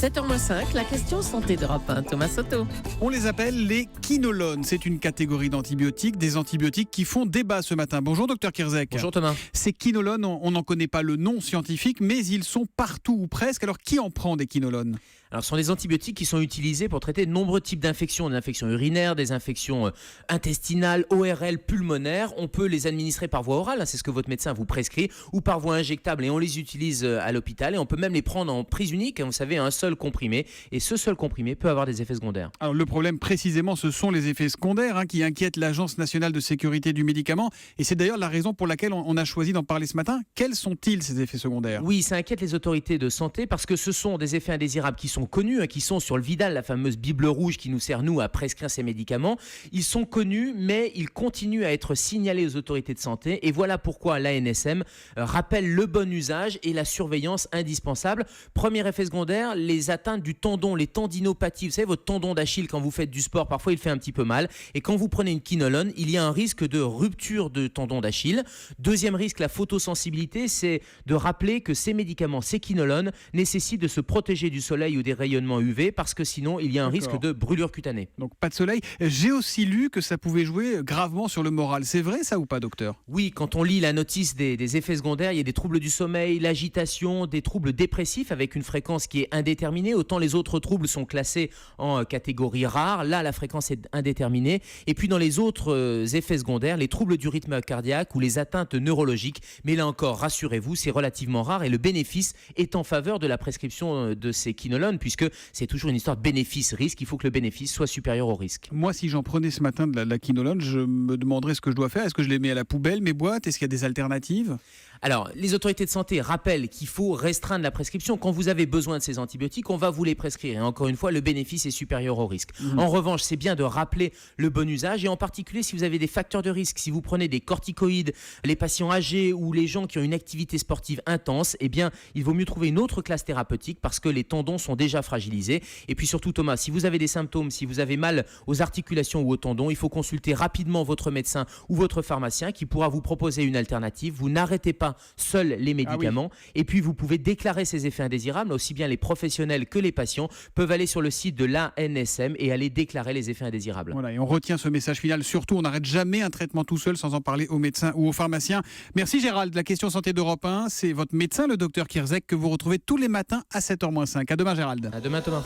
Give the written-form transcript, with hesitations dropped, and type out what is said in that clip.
7h05, la question santé d'Europe 1, Thomas Soto. On les appelle les quinolones. C'est une catégorie d'antibiotiques, des antibiotiques qui font débat ce matin. Bonjour docteur Kierzek. Bonjour Thomas. Ces quinolones, on n'en connaît pas le nom scientifique, mais ils sont partout ou presque. Alors qui en prend des quinolones ? Alors, ce sont des antibiotiques qui sont utilisés pour traiter de nombreux types d'infections, des infections urinaires, des infections intestinales, ORL, pulmonaires. On peut les administrer par voie orale, c'est ce que votre médecin vous prescrit, ou par voie injectable, et on les utilise à l'hôpital. Et on peut même les prendre en prise unique, vous savez, un seul comprimé. Et ce seul comprimé peut avoir des effets secondaires. Alors, le problème précisément, ce sont les effets secondaires qui inquiètent l'Agence nationale de sécurité du médicament. Et c'est d'ailleurs la raison pour laquelle on a choisi d'en parler ce matin. Quels sont-ils, ces effets secondaires ? Oui, ça inquiète les autorités de santé parce que ce sont des effets indésirables qui sont connus, qui sont sur le Vidal, la fameuse Bible rouge qui nous sert, nous, à prescrire ces médicaments. Ils sont connus, mais ils continuent à être signalés aux autorités de santé. Et voilà pourquoi l'ANSM rappelle le bon usage et la surveillance indispensable. Premier effet secondaire, les atteintes du tendon, les tendinopathies. Vous savez, votre tendon d'Achille, quand vous faites du sport, parfois il fait un petit peu mal. Et quand vous prenez une quinolone, il y a un risque de rupture de tendon d'Achille. Deuxième risque, la photosensibilité, c'est de rappeler que ces médicaments, ces quinolones, nécessitent de se protéger du soleil ou des rayonnements UV parce que sinon il y a un risque de brûlure cutanée. Donc pas de soleil. J'ai aussi lu que ça pouvait jouer gravement sur le moral. C'est vrai ça ou pas, docteur ? Oui, quand on lit la notice des effets secondaires, il y a des troubles du sommeil, l'agitation, des troubles dépressifs avec une fréquence qui est indéterminée. Autant les autres troubles sont classés en catégorie rare, là la fréquence est indéterminée. Et puis dans les autres effets secondaires, les troubles du rythme cardiaque ou les atteintes neurologiques. Mais là encore, rassurez-vous, c'est relativement rare et le bénéfice est en faveur de la prescription de ces quinolones puisque c'est toujours une histoire de bénéfice-risque. Il faut que le bénéfice soit supérieur au risque. Moi, si j'en prenais ce matin de la quinolone, je me demanderais ce que je dois faire. Est-ce que je les mets à la poubelle, mes boîtes ? Est-ce qu'il y a des alternatives ? Alors, les autorités de santé rappellent qu'il faut restreindre la prescription. Quand vous avez besoin de ces antibiotiques, on va vous les prescrire. Et encore une fois, le bénéfice est supérieur au risque. En revanche, c'est bien de rappeler le bon usage et en particulier si vous avez des facteurs de risque, si vous prenez des corticoïdes, les patients âgés ou les gens qui ont une activité sportive intense, eh bien, il vaut mieux trouver une autre classe thérapeutique parce que les tendons sont déjà fragilisés. Et puis surtout, Thomas, si vous avez des symptômes, si vous avez mal aux articulations ou aux tendons, il faut consulter rapidement votre médecin ou votre pharmacien qui pourra vous proposer une alternative. Vous n'arrêtez pas seuls les médicaments. Et puis, vous pouvez déclarer ces effets indésirables. Aussi bien les professionnels que les patients peuvent aller sur le site de l'ANSM et aller déclarer les effets indésirables. Voilà, et on retient ce message final. Surtout, on n'arrête jamais un traitement tout seul sans en parler au médecin ou au pharmacien. Merci Gérald. La question santé d'Europe 1, c'est votre médecin, le docteur Kierzek, que vous retrouvez tous les matins à 7h-5. À demain Gérald. À demain Thomas.